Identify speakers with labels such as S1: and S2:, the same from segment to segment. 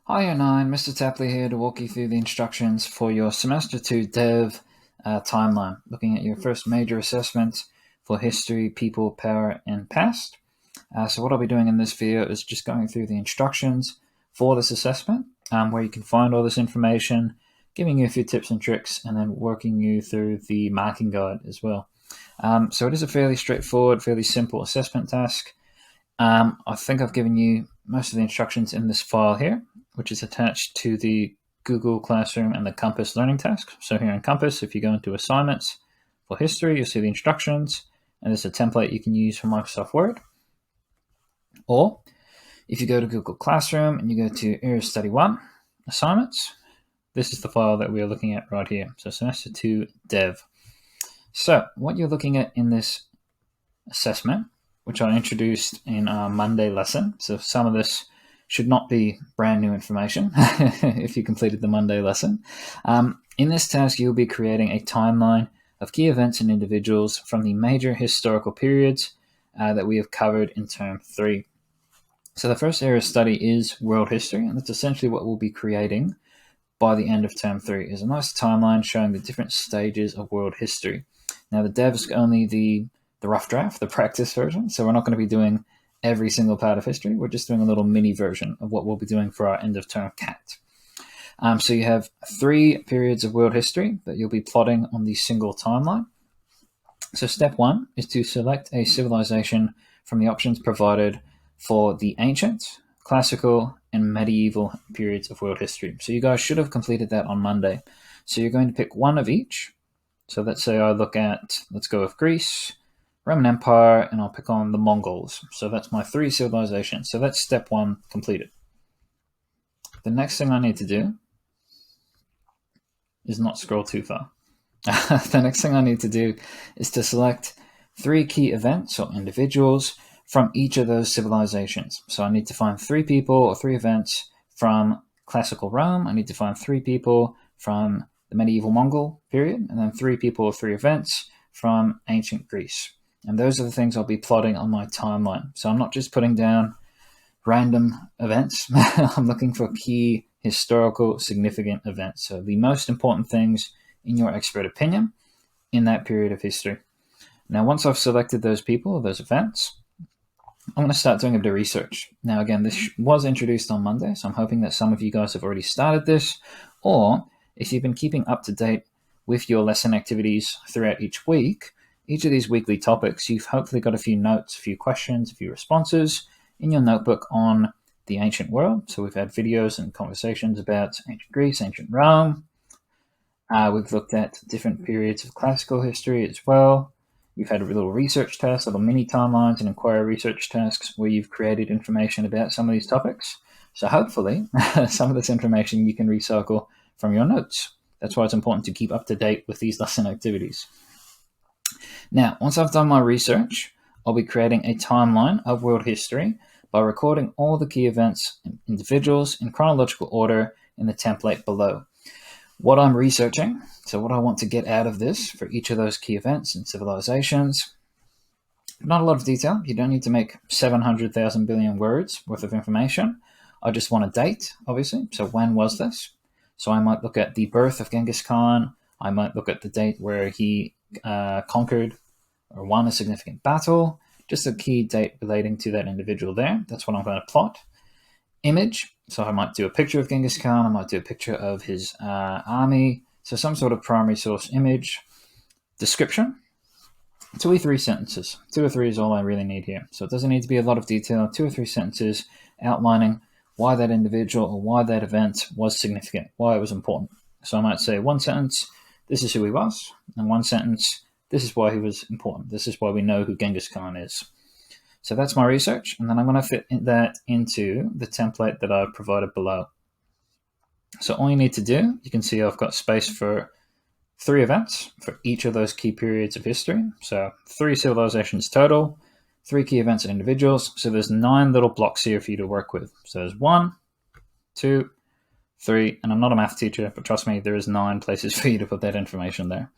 S1: Hi, Year 9, Mr. Tapley here to walk you through the instructions for your Semester 2 Dev timeline, looking at your first major assessment for History, People, Power, and Past. So what I'll be doing in this video is just going through the instructions for this assessment, where you can find all this information, giving you a few tips and tricks, and then working you through the marking guide as well. So it is a fairly straightforward, fairly simple assessment task. I think I've given you most of the instructions in this file here, which is attached to the Google Classroom and the Compass learning task. So here in Compass, if you go into assignments for history, you'll see the instructions, and there's a template you can use for Microsoft Word. Or if you go to Google Classroom and you go to Area Study 1, assignments, this is the file that we are looking at right here. So Semester 2 Dev. So what you're looking at in this assessment, which I introduced in our Monday lesson. So some of this should not be brand new information if you completed the Monday lesson. In this task, you'll be creating a timeline of key events and individuals from the major historical periods that we have covered in Term 3. So the first area of study is world history, and that's essentially what we'll be creating by the end of Term 3, is a nice timeline showing the different stages of world history. Now, the dev is only the rough draft, the practice version, so we're not going to be doing every single part of history. We're just doing a little mini version of what we'll be doing for our end of term CAT. So you have 3 periods of world history that you'll be plotting on the single timeline. So step 1 is to select a civilization from the options provided for the ancient, classical, and medieval periods of world history. So you guys should have completed that on Monday. So you're going to pick one of each. So let's say I look at, let's go with Greece, Roman Empire, and I'll pick on the Mongols. So that's my 3 civilizations. So that's step 1 completed. The next thing I need to do is not scroll too far. The next thing I need to do is to select 3 key events or individuals from each of those civilizations. So I need to find 3 people or 3 events from classical Rome. I need to find 3 people from the medieval Mongol period, and then 3 people or 3 events from ancient Greece. And those are the things I'll be plotting on my timeline. So I'm not just putting down random events. I'm looking for key historical significant events. So the most important things in your expert opinion in that period of history. Now, once I've selected those people or those events, I'm going to start doing a bit of research. Now, again, this was introduced on Monday, so I'm hoping that some of you guys have already started this, or if you've been keeping up to date with your lesson activities throughout each week, each of these weekly topics, you've hopefully got a few notes, a few questions, a few responses in your notebook on the ancient world. So we've had videos and conversations about ancient Greece, ancient Rome. We've looked at different periods of classical history as well. You've had a little research test, little mini timelines and inquiry research tasks where you've created information about some of these topics. So hopefully some of this information you can recycle from your notes. That's why it's important to keep up to date with these lesson activities. Now, once I've done my research, I'll be creating a timeline of world history by recording all the key events and individuals in chronological order in the template below. What I'm researching, so what I want to get out of this for each of those key events and civilizations, not a lot of detail. You don't need to make 700,000 billion words worth of information. I just want a date, obviously. So when was this? So I might look at the birth of Genghis Khan. I might look at the date where he conquered or won a significant battle, just a key date relating to that individual there. That's what I'm going to plot. Image, so I might do a picture of Genghis Khan, I might do a picture of his army, so some sort of primary source image. Description, 2 or 3 sentences. 2 or 3 is all I really need here. So it doesn't need to be a lot of detail, 2 or 3 sentences outlining why that individual or why that event was significant, why it was important. So I might say 1 sentence, this is who he was, and 1 sentence, this is why he was important. This is why we know who Genghis Khan is. So that's my research, and then I'm going to fit that into the template that I've provided below. So all you need to do, you can see I've got space for 3 events for each of those key periods of history. So 3 civilizations total, 3 key events and individuals. So there's 9 little blocks here for you to work with. So there's 1, 2, 3, and I'm not a math teacher, but trust me, there is 9 places for you to put that information there.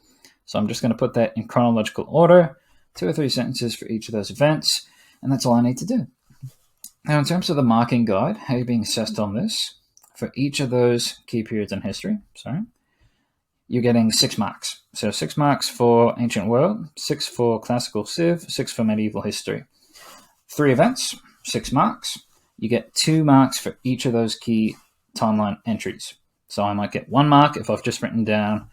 S1: So I'm just going to put that in chronological order, 2 or 3 sentences for each of those events, and that's all I need to do. Now, in terms of the marking guide, how you're being assessed on this, for each of those key periods in history, you're getting 6 marks. So 6 marks for Ancient World, 6 for Classical Civ, 6 for Medieval History. 3 events, 6 marks. You get 2 marks for each of those key timeline entries. So I might get 1 mark if I've just written down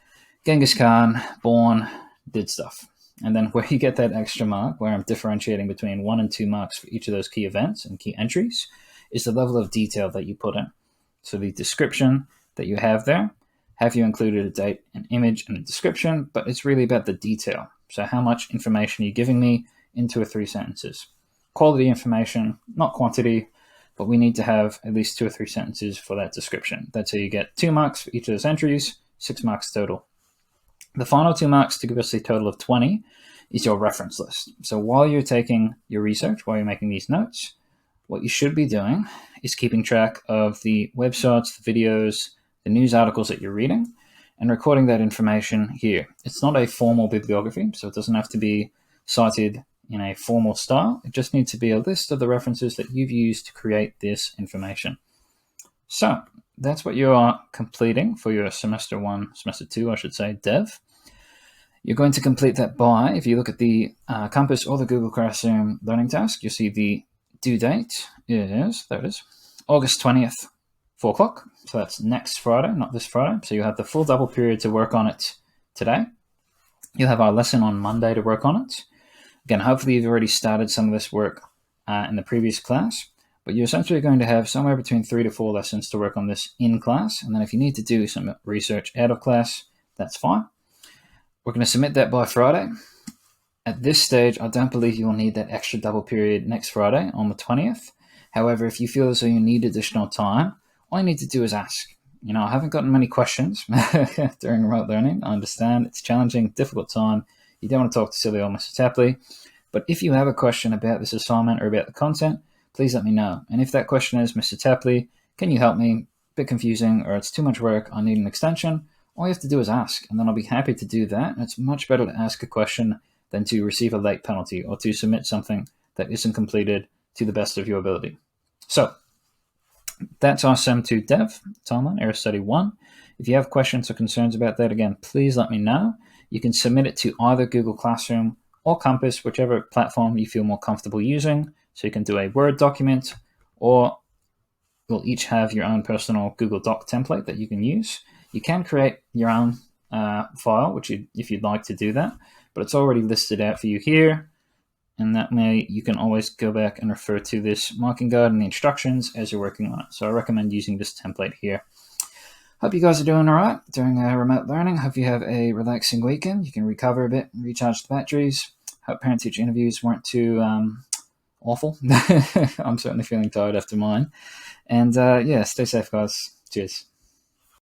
S1: Genghis Khan, born, did stuff. And then where you get that extra mark, where I'm differentiating between 1 and 2 marks for each of those key events and key entries, is the level of detail that you put in. So the description that you have there, have you included a date, an image, and a description, but it's really about the detail. So how much information are you giving me in 2 or 3 sentences? Quality information, not quantity, but we need to have at least 2 or 3 sentences for that description. That's how you get 2 marks for each of those entries, 6 marks total. The final 2 marks to give us a total of 20 is your reference list. So while you're taking your research, while you're making these notes, what you should be doing is keeping track of the websites, the videos, the news articles that you're reading, and recording that information here. It's not a formal bibliography, so it doesn't have to be cited in a formal style. It just needs to be a list of the references that you've used to create this information. So that's what you are completing for your semester 2, I should say, dev. You're going to complete that by, if you look at the Compass or the Google Classroom learning task, you'll see the due date is, there it is, August 20th, 4 o'clock. So that's next Friday, not this Friday. So you'll have the full double period to work on it today. You'll have our lesson on Monday to work on it. Again, hopefully you've already started some of this work in the previous class, but you're essentially going to have somewhere between 3 to 4 lessons to work on this in class. And then if you need to do some research out of class, that's fine. We're going to submit that by Friday. At this stage, I don't believe you will need that extra double period next Friday on the 20th. However, if you feel as though you need additional time, all you need to do is ask. I haven't gotten many questions during remote learning. I understand it's challenging, difficult time. You don't want to talk to silly old Mr. Tapley. But if you have a question about this assignment or about the content, please let me know. And if that question is, Mr. Tapley, can you help me? A bit confusing, or it's too much work, I need an extension, all you have to do is ask, and then I'll be happy to do that. And it's much better to ask a question than to receive a late penalty or to submit something that isn't completed to the best of your ability. So that's our Sem 2 Dev timeline, Area Study 1. If you have questions or concerns about that, again, please let me know. You can submit it to either Google Classroom or Compass, whichever platform you feel more comfortable using. So you can do a Word document, or you'll each have your own personal Google Doc template that you can use. You can create your own file, if you'd like to do that, but it's already listed out for you here. And that way you can always go back and refer to this marking guide and the instructions as you're working on it. So I recommend using this template here. Hope you guys are doing all right during remote learning. Hope you have a relaxing weekend. You can recover a bit and recharge the batteries. Hope parent-teacher interviews weren't too awful. I'm certainly feeling tired after mine. And stay safe, guys. Cheers.